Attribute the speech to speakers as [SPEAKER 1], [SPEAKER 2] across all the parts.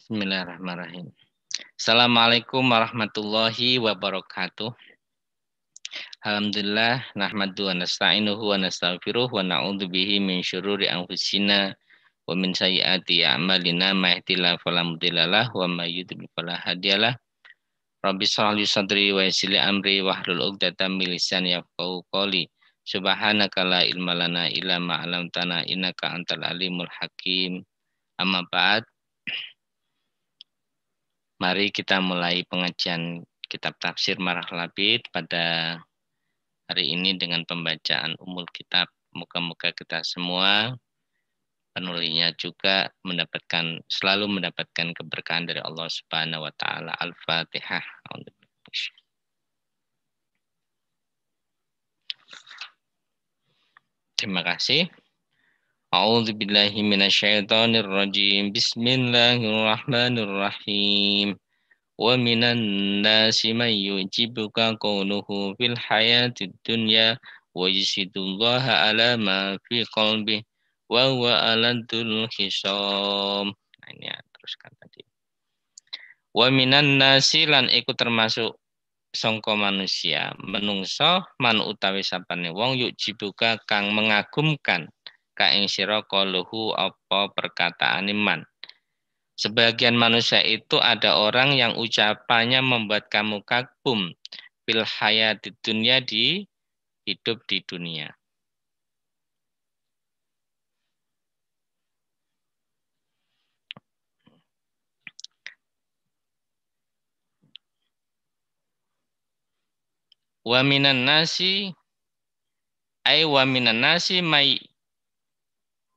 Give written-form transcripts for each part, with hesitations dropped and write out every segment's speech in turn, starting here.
[SPEAKER 1] Bismillahirrahmanirrahim. Assalamualaikum warahmatullahi wabarakatuh. Alhamdulillah nahmadu wa nasta'inuhu wa nastaghfiruh wa na'udzu bihi min syururi anfusina wa min sayyiati a'malina may yahdihillahu fala mudhillalah wa may yudhlil fala hadiyalah. Rabbi shrah li sadri wa yassir li amri wahlul 'uqdatam min lisani yafqahu qawli. Subhanaka la ilma lana illa ma 'allamtana innaka antal alimul hakim. Amma ba'd. Mari kita mulai pengajian kitab tafsir Marah Labid pada hari ini dengan pembacaan umul kitab. Moga-moga kita semua penulisnya juga selalu mendapatkan keberkahan dari Allah Subhanahu wa taala. Al-Fatihah. Terima kasih. A'udzu billahi minasyaitonir rajim. Bismillahirrahmanirrahim. Wa minan nasi may yu'jibuka qawluhu fil hayatid dunya wa yashhadullaha ala ma fi qalbi wa huwa aladul hisam. Nah, ini ya, teruskan tadi. Wa minan nasi lan iku termasuk sangka manusia, menungso man utawi sapane wong yu'jibuka kang mengagumkan ka ing sira qaluhu apa perkataan iman. Sebagian manusia itu ada orang yang ucapannya membuat kamu kagum fil hayatid dunya di hidup di dunia. Wa minan nasi may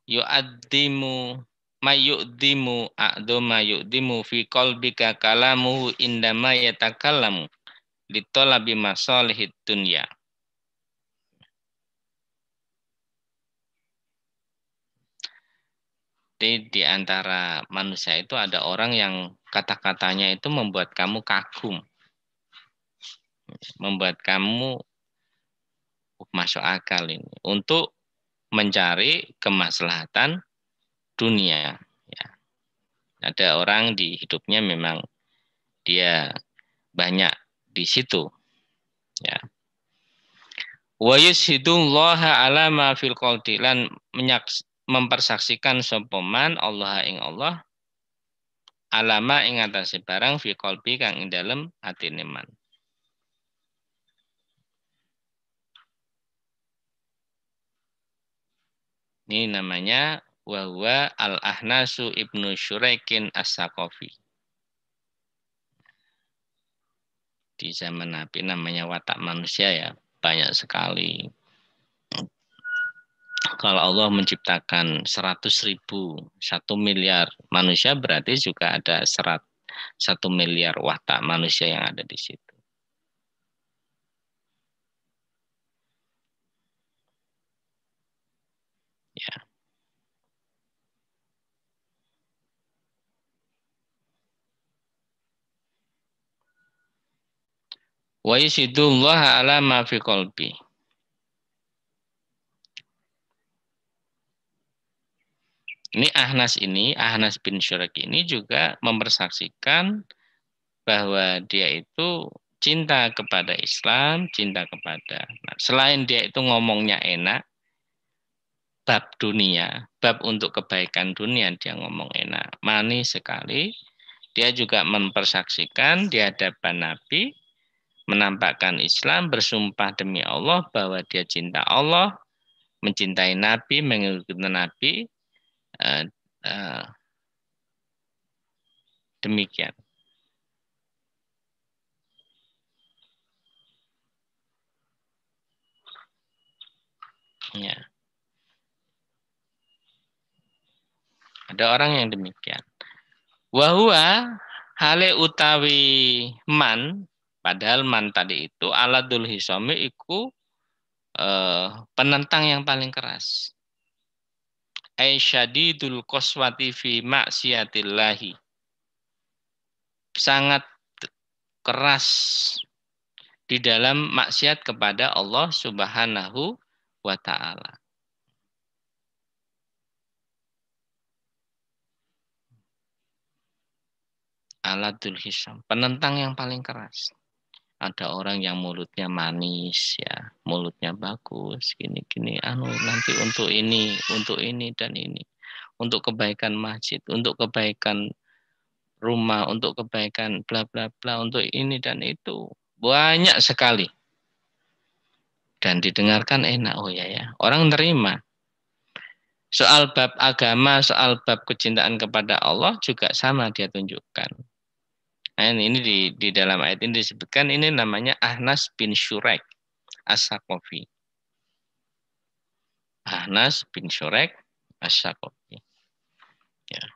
[SPEAKER 1] yu'addimu a'dama yu'dimu fi qalbika kalamuhu indama yatakallamu litolabi masalihid dunya. Di antara manusia itu ada orang yang kata-katanya itu membuat kamu kagum. Membuat kamu masuk akal ini untuk mencari kemaslahatan dunia. Ya. Ada orang di hidupnya memang dia banyak di situ. Ya. Wa yushidullaha ala ma fil qalbi lan mempersaksikan sopoman Allah ing Allah alama ing atase barang fi qalbi kang ing dalem atine man. Ini namanya wahwa al-Ahnasu ibnu Syuraikin as-Saqafi. Di zaman Nabi namanya watak manusia ya, banyak sekali. Kalau Allah menciptakan 100.000, 1 miliar manusia berarti juga ada 1 miliar watak manusia yang ada di situ. Ya. Wa yusidullaha ala ma fi qalbi. Ini Ahnas bin Syurak ini juga mempersaksikan bahwa dia itu cinta kepada Islam, cinta kepada. Nah, selain dia itu ngomongnya enak, bab dunia, bab untuk kebaikan dunia dia ngomong enak, manis sekali. Dia juga mempersaksikan di hadapan Nabi, menampakkan Islam, bersumpah demi Allah bahwa dia cinta Allah, mencintai Nabi, mengikuti Nabi, demikian. Ya. Ada orang yang demikian. Wahua hale utawi man, padahal man tadi itu aladul hisami iku penentang yang paling keras. Aisyadidul qaswati fi maksiatillahi. Sangat keras di dalam maksiat kepada Allah Subhanahu wa taala. Aladul hisam, penentang yang paling keras. Ada orang yang mulutnya manis ya, mulutnya bagus, gini-gini, nanti untuk ini dan ini, untuk kebaikan masjid, untuk kebaikan rumah, untuk kebaikan bla bla bla, untuk ini dan itu, banyak sekali. Dan didengarkan enak, oh ya, orang terima. Soal bab agama, soal bab kecintaan kepada Allah juga sama dia tunjukkan. Nah, ini di dalam ayat ini disebutkan, ini namanya Ahnas bin Syurek As-Saqafi. Ahnas bin Syurek As-Saqafi. Ya.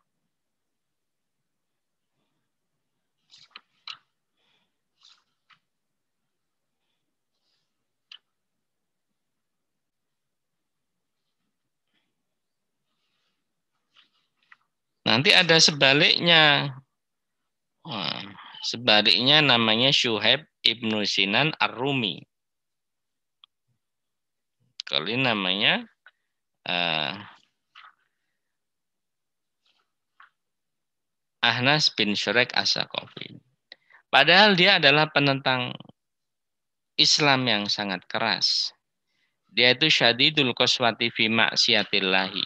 [SPEAKER 1] Nanti ada sebaliknya. Wah, sebaliknya namanya Syuhaib Ibnu Sinan Ar-Rumi. Kali namanya Ahnas bin Syurek As-Saqafi. Padahal dia adalah penentang Islam yang sangat keras. Dia itu syadidul qaswati fi maksiatillahi.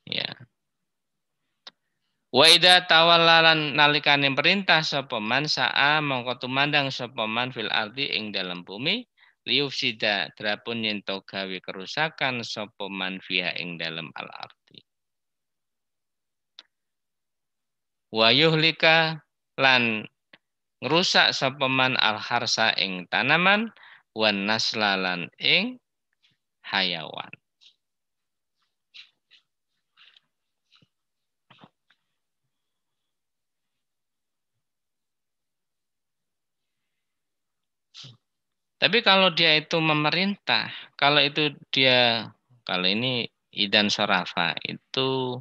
[SPEAKER 1] Ya. Wa idza tawallalan nalikane perintah sapa man sa'a mongko tumandang sapa man fil ardi ing dalam bumi liufsida drapun yen to gawe kerusakan sapa man fiha ing dalam al ardi. Wa yuhlika lan ngrusak sapa man al harsa ing tanaman wan naslalan ing hayawan. Tapi kalau dia itu memerintah, kalau ini idan sarafa itu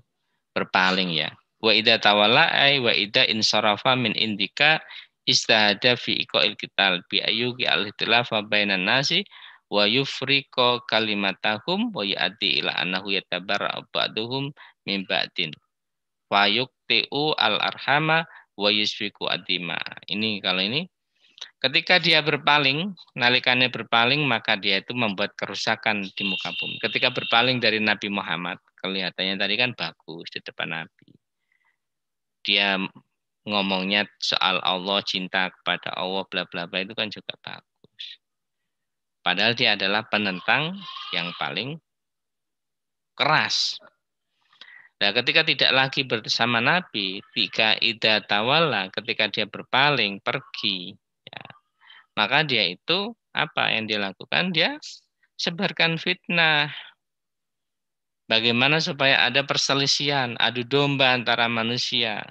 [SPEAKER 1] berpaling ya. Wa idza tawalla ay wa idza insarafa min indika istahada fi iqail qital bi ayyuki al-ihtilafa bainan nasi wa yufriqa kalimatahum wa ya'ti ila annahu yatabarra ba'duhum min ba'din wa yuqti'u al-arhama wa yusfiku adima. Ini kalau ini ketika dia berpaling, nalikannya berpaling, maka dia itu membuat kerusakan di muka bumi. Ketika berpaling dari Nabi Muhammad, kelihatannya tadi kan bagus di depan Nabi. Dia ngomongnya soal Allah, cinta kepada Allah, bla bla bla, itu kan juga bagus. Padahal dia adalah penentang yang paling keras. Nah, ketika tidak lagi bersama Nabi, tiga ida tawalla, ketika dia berpaling, pergi, ya, maka dia itu apa yang dia lakukan? Dia sebarkan fitnah. Bagaimana supaya ada perselisihan, adu domba antara manusia.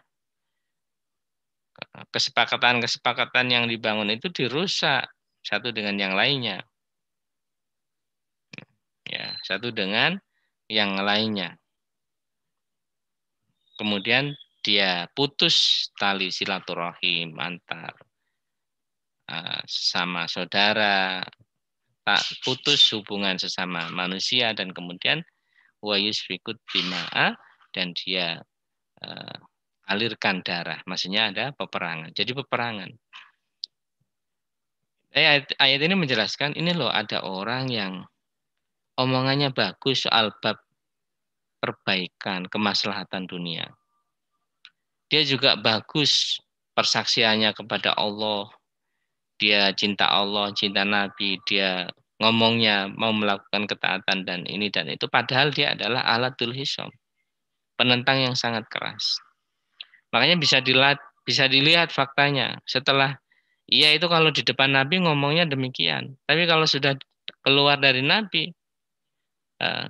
[SPEAKER 1] Kesepakatan-kesepakatan yang dibangun itu dirusak satu dengan yang lainnya. Ya, satu dengan yang lainnya. Kemudian dia putus tali silaturahim antar sesama saudara, tak putus hubungan sesama manusia dan kemudian wa yusfikut dima'a dan dia alirkan darah. Maksudnya ada peperangan. Jadi peperangan. Ayat ini menjelaskan ini loh ada orang yang omongannya bagus soal bab perbaikan, kemaslahatan dunia. Dia juga bagus persaksiannya kepada Allah. Dia cinta Allah, cinta Nabi, dia ngomongnya mau melakukan ketaatan dan ini dan itu. Padahal dia adalah aladul hisam, penentang yang sangat keras. Makanya bisa dilihat faktanya. Setelah itu kalau di depan Nabi ngomongnya demikian. Tapi kalau sudah keluar dari Nabi,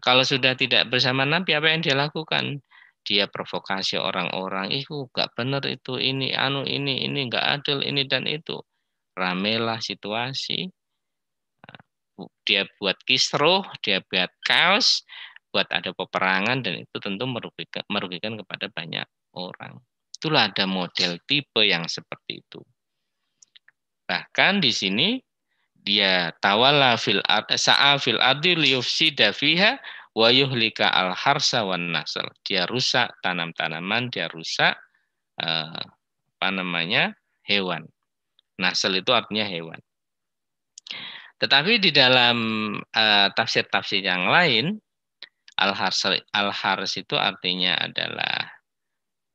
[SPEAKER 1] kalau sudah tidak bersama Nabi, apa yang dia lakukan? Dia provokasi orang-orang, itu nggak benar itu, ini nggak adil, ini dan itu. Ramelah situasi. Dia buat kisruh, dia buat kaos, buat ada peperangan, dan itu tentu merugikan kepada banyak orang. Itulah ada model tipe yang seperti itu. Bahkan di sini dia tawalla fil sa'a fil ardi liyufsida fiha Wa yuhlika al-harsa wan nasl. Dia rusak tanam-tanaman, dia rusak apa namanya? Hewan. Nasl itu artinya hewan. Tetapi di dalam tafsir-tafsir yang lain, al-hars itu artinya adalah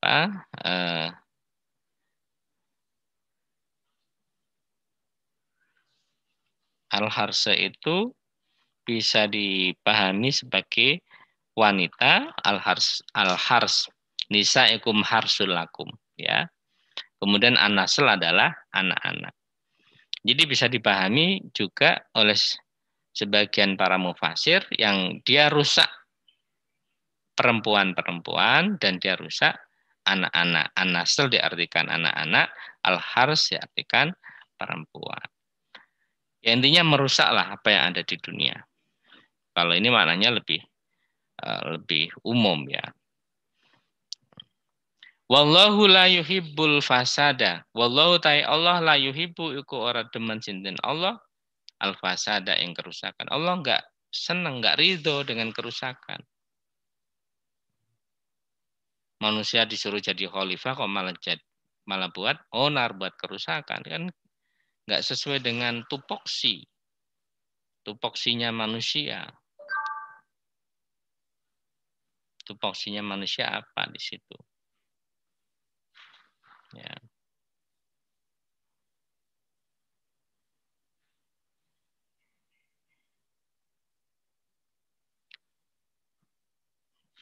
[SPEAKER 1] apa? Al-harsa itu bisa dipahami sebagai wanita, al-hars nisaikum harsul lakum, ya. Kemudian an-nasl adalah anak-anak. Jadi bisa dipahami juga oleh sebagian para mufasir yang dia rusak perempuan-perempuan dan dia rusak anak-anak. An-nasl diartikan anak-anak, al-hars diartikan perempuan. Ya, intinya merusaklah apa yang ada di dunia. Kalau ini maknanya lebih umum ya. Wallahu la yuhibbul fasada. Wallahu ta'ala Allah la yuhibbu iku ora demen sinten Allah al fasada yang kerusakan. Allah enggak senang, enggak ridho dengan kerusakan. Manusia disuruh jadi khalifah kok malah buat onar, buat kerusakan, kan enggak sesuai dengan tupoksinya manusia. Tupoksinya manusia apa di situ? Ya.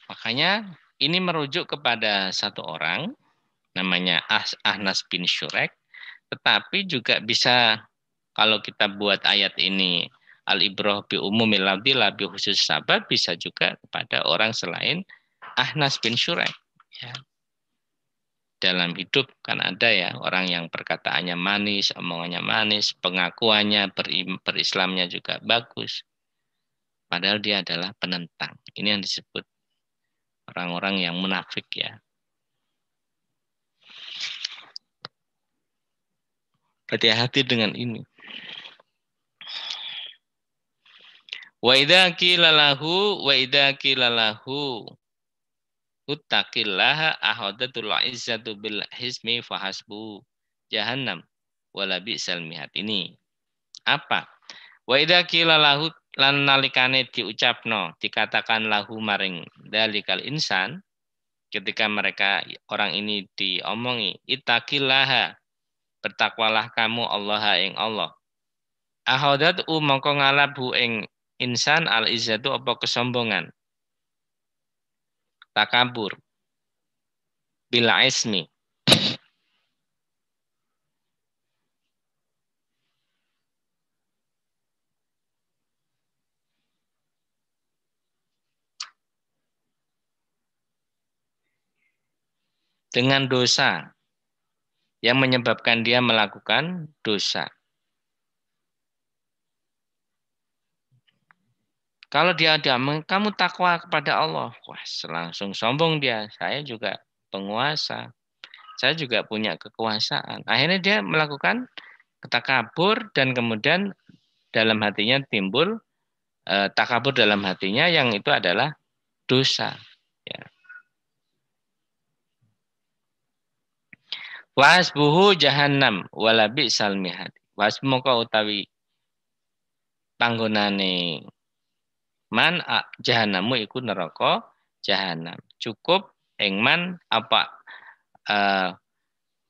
[SPEAKER 1] Makanya ini merujuk kepada satu orang namanya Ahnas bin Syurek, tetapi juga bisa kalau kita buat ayat ini al-ibrah bi umumil lafzi la bi khusus sabab, bisa juga kepada orang selain Ahnas bin Syurek. Ya. Dalam hidup kan ada ya orang yang perkataannya manis, omongannya manis, pengakuannya berislamnya juga bagus. Padahal dia adalah penentang. Ini yang disebut orang-orang yang munafik ya. Hati-hati dengan ini. Wa idza qila lahu uttaqillaha ahadatul izzatu bil hismi fahasbu jahannam wala bi'sal mihad. Ini apa? Wa idza qila lahu lan nalikane diucapno, dikatakan lahu maring dalikal insan, ketika mereka orang ini diomongi ittaqillaha, bertakwalah kamu Allah ing Allah. Ahadat mongko ngalabu ing insan al izzatu apa kesombongan, takabur, bila ismi, dengan dosa yang menyebabkan dia melakukan dosa. Kalau dia kamu takwa kepada Allah, wah langsung sombong dia. Saya juga penguasa, saya juga punya kekuasaan. Akhirnya dia melakukan takabur dan kemudian dalam hatinya timbul takabur dalam hatinya yang itu adalah dosa. Ya. Wasbuhu jahannam walabi salmihad. Wasbu moko utawi panggonane man jahannamu iku neraka jahanam. Cukup ing man apa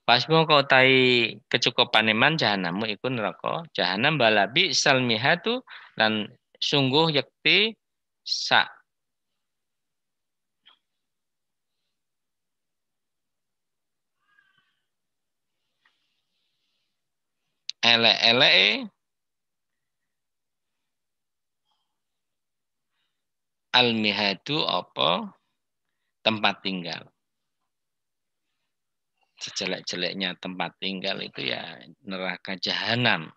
[SPEAKER 1] wasbu moko utawi kecukupan man jahannamu iku neraka jahanam walabi salmihatu lan sungguh yakti sak elek-eleke al-mihadu apa tempat tinggal. Sejelek-jeleknya tempat tinggal itu ya neraka jahanam.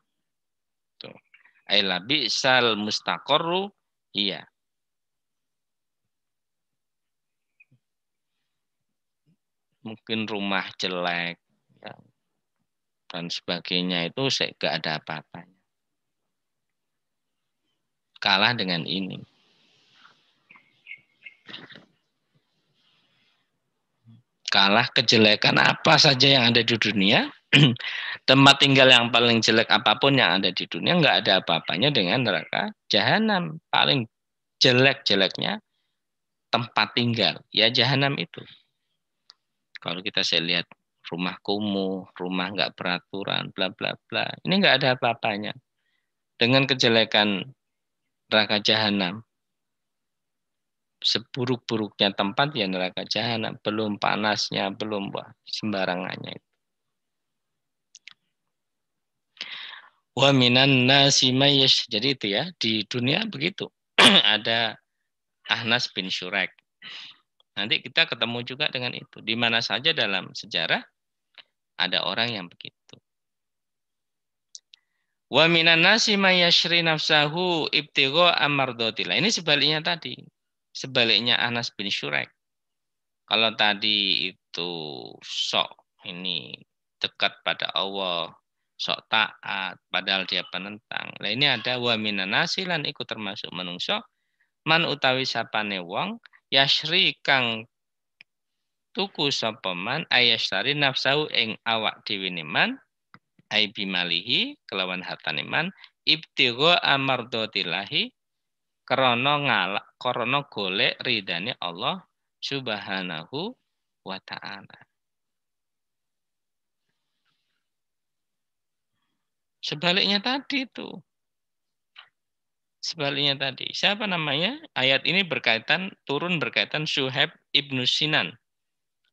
[SPEAKER 1] Tuh. Ailabi sal mustaqorru iya. Mungkin rumah jelek ya, dan sebagainya itu gak ada apa-apanya. Kalah dengan ini. kalah kejelekan apa saja yang ada di dunia, tempat tinggal yang paling jelek apapun yang ada di dunia, nggak ada apa-apanya dengan neraka jahanam. Paling jelek-jeleknya tempat tinggal, ya jahanam itu. Kalau kita saya lihat rumah kumuh, rumah nggak peraturan, bla bla bla. Ini nggak ada apa-apanya dengan kejelekan neraka jahanam. Seburuk-buruknya tempat ya neraka jahanam, belum panasnya, belum sembarangannya. Wa minan nasi mayyash. Jadi itu ya, di dunia begitu. Ada Ahnas bin Syurek. Nanti kita ketemu juga dengan itu. Di mana saja dalam sejarah ada orang yang begitu. Wa minan nasi mayyashri nafsahu ibtigha amardotillah. Ini sebaliknya tadi. Sebaliknya Anas bin Syurek. Kalau tadi itu sok ini dekat pada Allah, sok taat, padahal dia penentang. Nah ini ada wa minan nasi lan ikut termasuk menungso man utawi sapane wong yashri kang tuku sapa man ayashtari nafsahu ing awak dhewe man ai bimalihi kelawan hartane man ibtigha amardotillahi krana golek ridane Allah Subhanahu wa taala. Sebaliknya tadi itu. Sebaliknya tadi. Siapa namanya? Ayat ini turun berkaitan Suhaib ibnu Sinan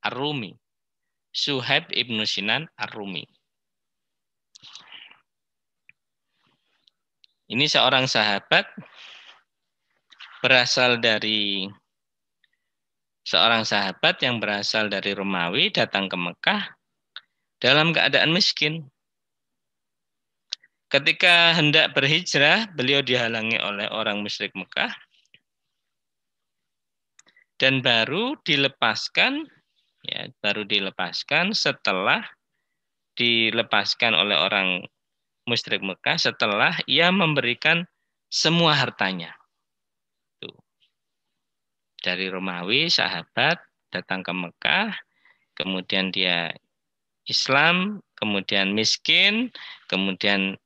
[SPEAKER 1] Ar-Rumi. Suhaib ibnu Sinan Ar-Rumi. Ini seorang sahabat yang berasal dari Romawi datang ke Mekah dalam keadaan miskin. Ketika hendak berhijrah, beliau dihalangi oleh orang musyrik Mekah dan baru dilepaskan setelah dilepaskan oleh orang musyrik Mekah setelah ia memberikan semua hartanya. Tuh. Dari Romawi sahabat datang ke Mekah, kemudian dia Islam, kemudian miskin, kemudian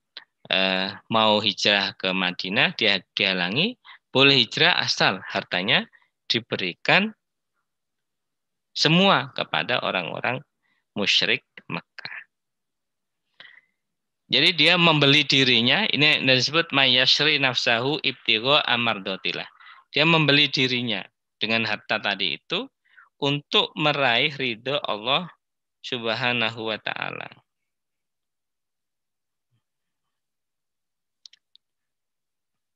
[SPEAKER 1] mau hijrah ke Madinah, dia dihalangi, boleh hijrah asal hartanya diberikan semua kepada orang-orang musyrik Mekah. Jadi dia membeli dirinya, ini disebut mayyashri nafsahu ibtigha amardotillah. Dia membeli dirinya dengan harta tadi itu untuk meraih ridho Allah Subhanahu wa taala.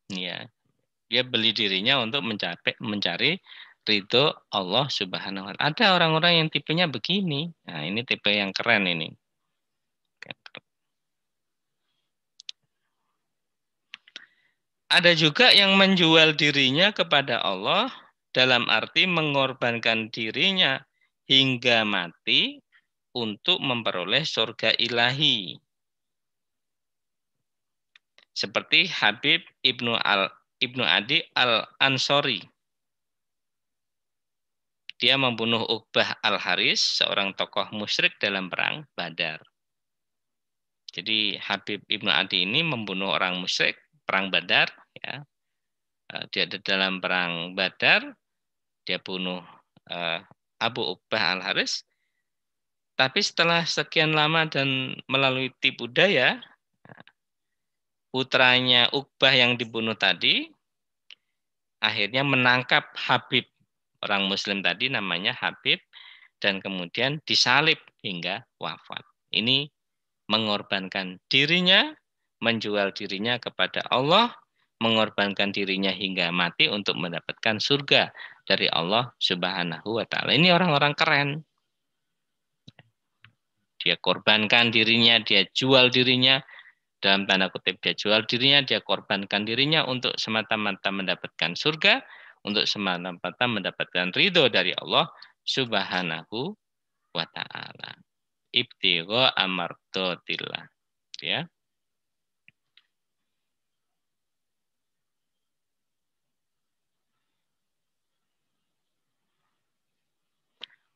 [SPEAKER 1] Ya, dia beli dirinya untuk mencari ridho Allah Subhanahu wa taala. Ada orang-orang yang tipenya begini. Nah, ini tipe yang keren ini. Ada juga yang menjual dirinya kepada Allah dalam arti mengorbankan dirinya hingga mati untuk memperoleh surga ilahi. Seperti Habib Ibnu Adi Al-Ansori. Dia membunuh Uqbah Al-Haris, seorang tokoh musyrik dalam perang Badar. Jadi Habib Ibnu Adi ini membunuh orang musyrik perang Badar. Ya. Dia dalam perang Badar, dia bunuh Abu Uqbah Al-Haris. Tapi setelah sekian lama dan melalui tipu daya, putranya Uqbah yang dibunuh tadi akhirnya menangkap Habib, orang Muslim tadi namanya Habib, dan kemudian disalib hingga wafat. Ini mengorbankan dirinya, menjual dirinya kepada Allah, mengorbankan dirinya hingga mati untuk mendapatkan surga dari Allah Subhanahu wa taala. Ini orang-orang keren. Dia korbankan dirinya, dia jual dirinya, dalam tanda kutip dia jual dirinya, dia korbankan dirinya untuk semata-mata mendapatkan surga, untuk semata-mata mendapatkan ridho dari Allah Subhanahu wa ta'ala. Ibtigha amardotillah. Ya.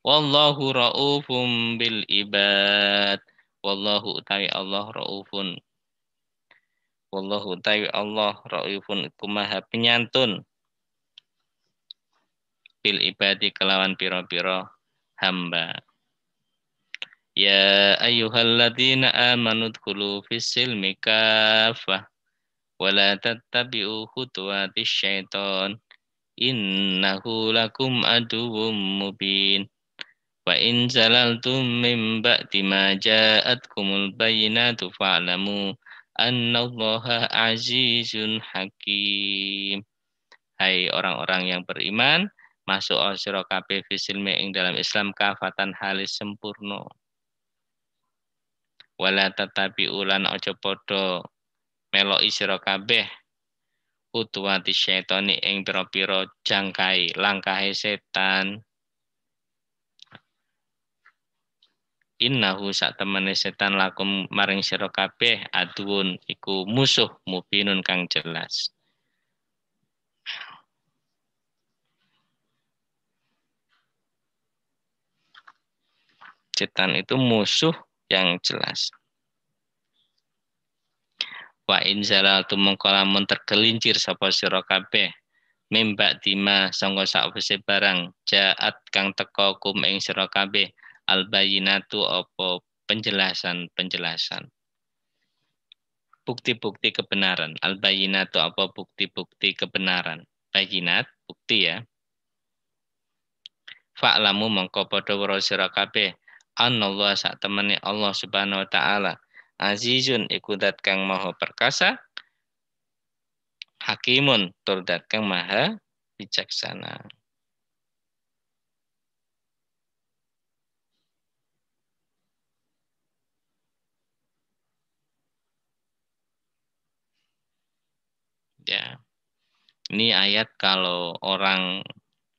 [SPEAKER 1] Wallahu raufum bil ibad. Wallahu utawi Allah raufun. Wallahu utawi Allah raufun iku maha penyantun bil ibadi kelawan pira-pira hamba. Ya ayyuhalladzina amanu dkhulu fis silmi kafah wa la tattabi'u khutuwatis syaiton innahu lakum aduwwum mubin. Wa in zalaltum min ba'di ma ja'atkumul bayyinatu fa'lamu annallaha azizun hakim. Hai orang-orang yang beriman, masuk sira kabeh fisilme ing dalam Islam kafatan halis sempurna. Wala tatabi ulan aja padha meloki sira kabeh utuwati syaitani ing pira-pira jangkai langkahe setan. Innahu sak temene setan lakum maring sira kabeh aduun iku musuh mubinun kang jelas. Setan itu musuh yang jelas. Wa in zalaltum mongko lamun tergelincir sapa sira kabeh mimba dima sangka sakwise barang jaat kang teka kum ing sira kabeh albayinatu apa penjelasan-penjelasan. Bukti-bukti kebenaran. Albayinatu apa bukti-bukti kebenaran. Bayinat, bukti ya. Fa'lamu mongko padha weruh sira kabeh anallah sak temene Allah Subhanahu wa taala azizun iku dat kang maha perkasa hakimun tur dat kang maha bijaksana. Ya. Ini ayat kalau orang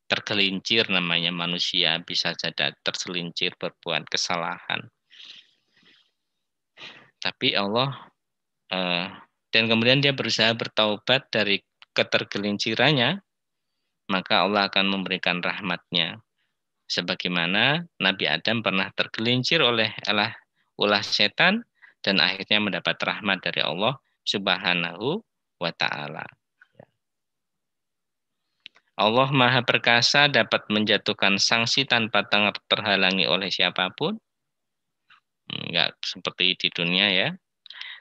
[SPEAKER 1] tergelincir namanya manusia bisa jadi tergelincir berbuat kesalahan. Tapi Allah dan kemudian dia berusaha bertaubat dari ketergelincirannya, maka Allah akan memberikan rahmatnya. Sebagaimana Nabi Adam pernah tergelincir oleh ulah setan dan akhirnya mendapat rahmat dari Allah Subhanahu wa taala. Allah Maha Perkasa dapat menjatuhkan sanksi tanpa terhalangi oleh siapapun. Enggak seperti di dunia ya.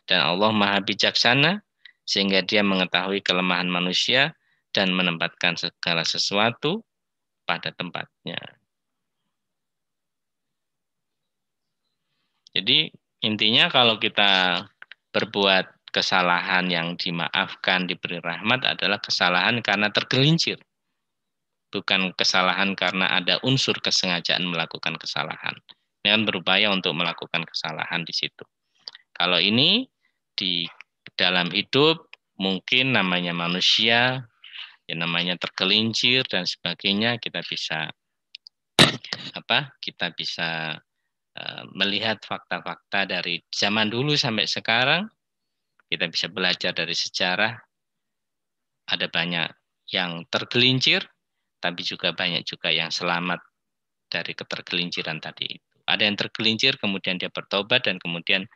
[SPEAKER 1] Dan Allah Maha Bijaksana sehingga dia mengetahui kelemahan manusia dan menempatkan segala sesuatu pada tempatnya. Jadi intinya kalau kita berbuat kesalahan yang dimaafkan, diberi rahmat adalah kesalahan karena tergelincir. Bukan kesalahan karena ada unsur kesengajaan melakukan kesalahan. Dengan berupaya untuk melakukan kesalahan di situ. Kalau ini di dalam hidup mungkin namanya manusia, ya namanya tergelincir dan sebagainya, kita bisa melihat fakta-fakta dari zaman dulu sampai sekarang. Kita bisa belajar dari sejarah. Ada banyak yang tergelincir, tapi juga banyak juga yang selamat dari ketergelinciran tadi itu. Ada yang tergelincir, kemudian dia bertobat dan kemudian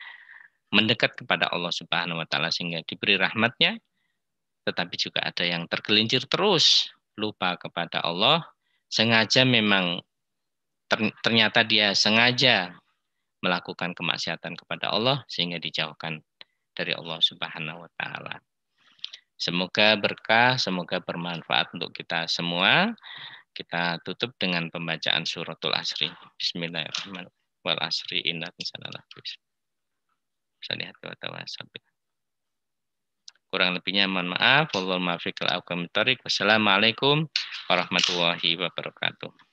[SPEAKER 1] mendekat kepada Allah Subhanahu wa taala sehingga diberi rahmatnya. Tetapi juga ada yang tergelincir terus, lupa kepada Allah, sengaja memang ternyata dia sengaja melakukan kemaksiatan kepada Allah sehingga dijauhkan dari Allah Subhanahu wa taala. Semoga berkah, semoga bermanfaat untuk kita semua. Kita tutup dengan pembacaan suratul Asri. Bismillahirrahmanirrahim. Wal asri inna insana lafi kurang lebihnya mohon maaf. Wassalamualaikum warahmatullahi wabarakatuh.